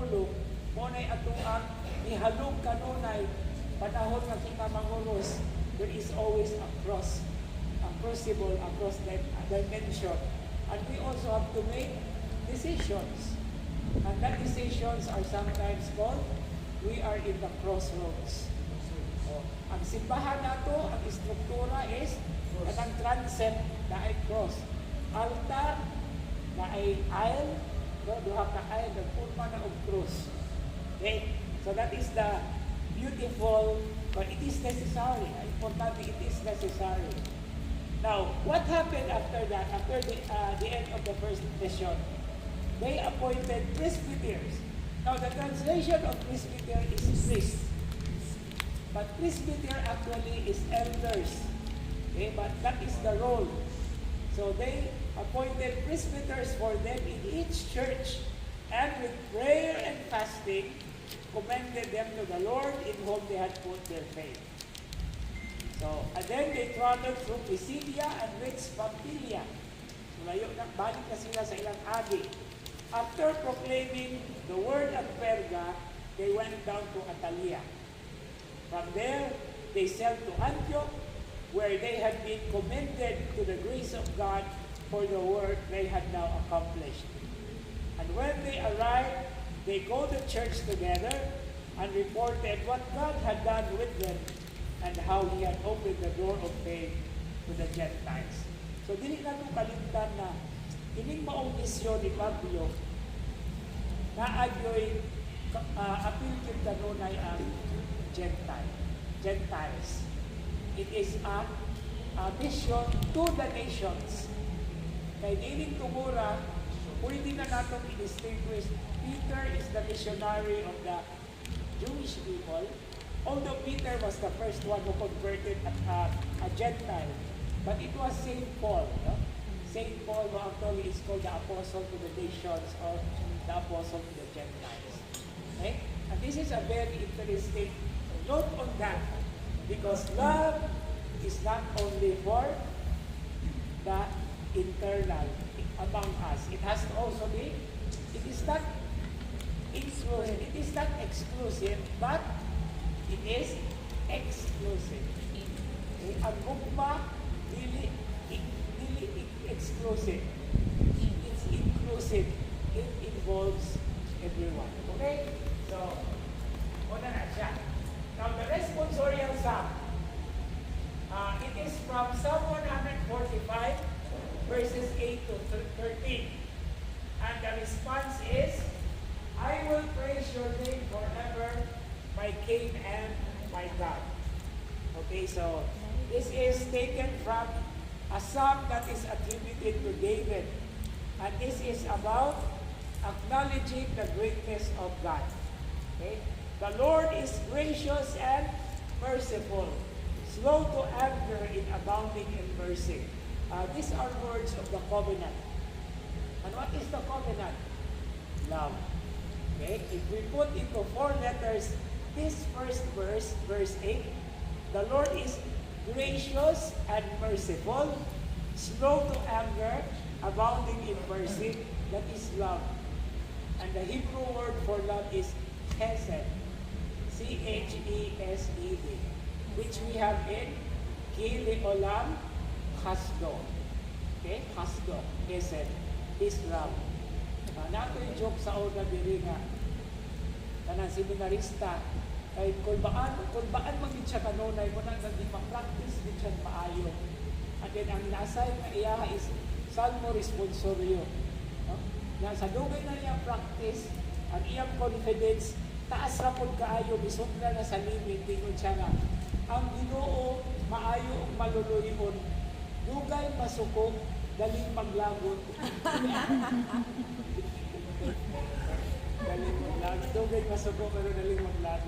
pulong, muna'y atuang ihalog kanunay, panahon nga kita manguros, there is always a cross, a crucible across that dimension. And we also have to make decisions. And that decisions are sometimes called, we are in the crossroads. Ang simbahan nato, ang istruktura is, ang transept na ay cross. Altar na ay aisle, duha ka aisle, nagpulma na og cross. Okay? So that is the beautiful, but it is necessary. Importante, it is necessary. Now, what happened after that, after the end of the first session? They appointed presbyters. Now, the translation of presbyter is priest. But presbyter actually is elders. Okay? But that is the role. So they appointed presbyters for them in each church, and with prayer and fasting, commended them to the Lord in whom they had put their faith. So, and then they traveled through Pisidia and reached Pamphylia. So, layo na, balik na sila sa ilang agi. After proclaiming the word at Perga, they went down to Attalia. From there, they sailed to Antioch, where they had been commended to the grace of God for the work they had now accomplished. And when they arrived, they go to church together and reported what God had done with them and how He had opened the door of faith to the Gentiles. So, dili na itong kalimtan na ining maong misyon ni Pablo na adyo'y apil kita nunay ang Gentiles. It is a mission to the nations. Kaya ining tumura, pwede na natong i-distinguish. Peter is the missionary of the Jewish people, although Peter was the first one who converted a Gentile. But it was St. Paul. No? St. Paul who actually is called the apostle to the nations or the apostle to the Gentiles. Okay? And this is a very interesting note on that, because love is not only for the internal among us. It has to also be, it is not inclusive, it is not exclusive, but it is exclusive. Okay? Ang gugma, dili exclusive. It's inclusive. It involves everyone. Okay? So, una na siya. Now, the responsorial psalm, it is from Psalm 145, verses 8 to 13. And the response is, I will praise your name forever, my King and my God. Okay, so this is taken from a psalm that is attributed to David. And this is about acknowledging the greatness of God. Okay? The Lord is gracious and merciful, slow to anger in abounding in mercy. These are words of the covenant. And what is the covenant? Love. Okay? If we put into 4 letters, this first verse, verse 8, the Lord is gracious and merciful, slow to anger, abounding in mercy. That is love. And the Hebrew word for love is chesed. C-H-E-S-E-D, which we have in Ki Leolam Chasdo. Okay? Chasdo. Chesed is love. Nato yung joke sa una diri nga kanang seminarista kay kulbaan magid siya kanunay mo nang di ma-practice din siya maayo. And then ang nasay na iya is salmo responsorio. No? Na sa dugay na niya practice, ang iyang confidence taas ra pud kaayo, bisugna na sa limit tingod siya nga ang Ginoo maayo ug maluluyon, dugay masuko, daling maglagot. Daling maglagot, dugay masuko pero daling maglagot.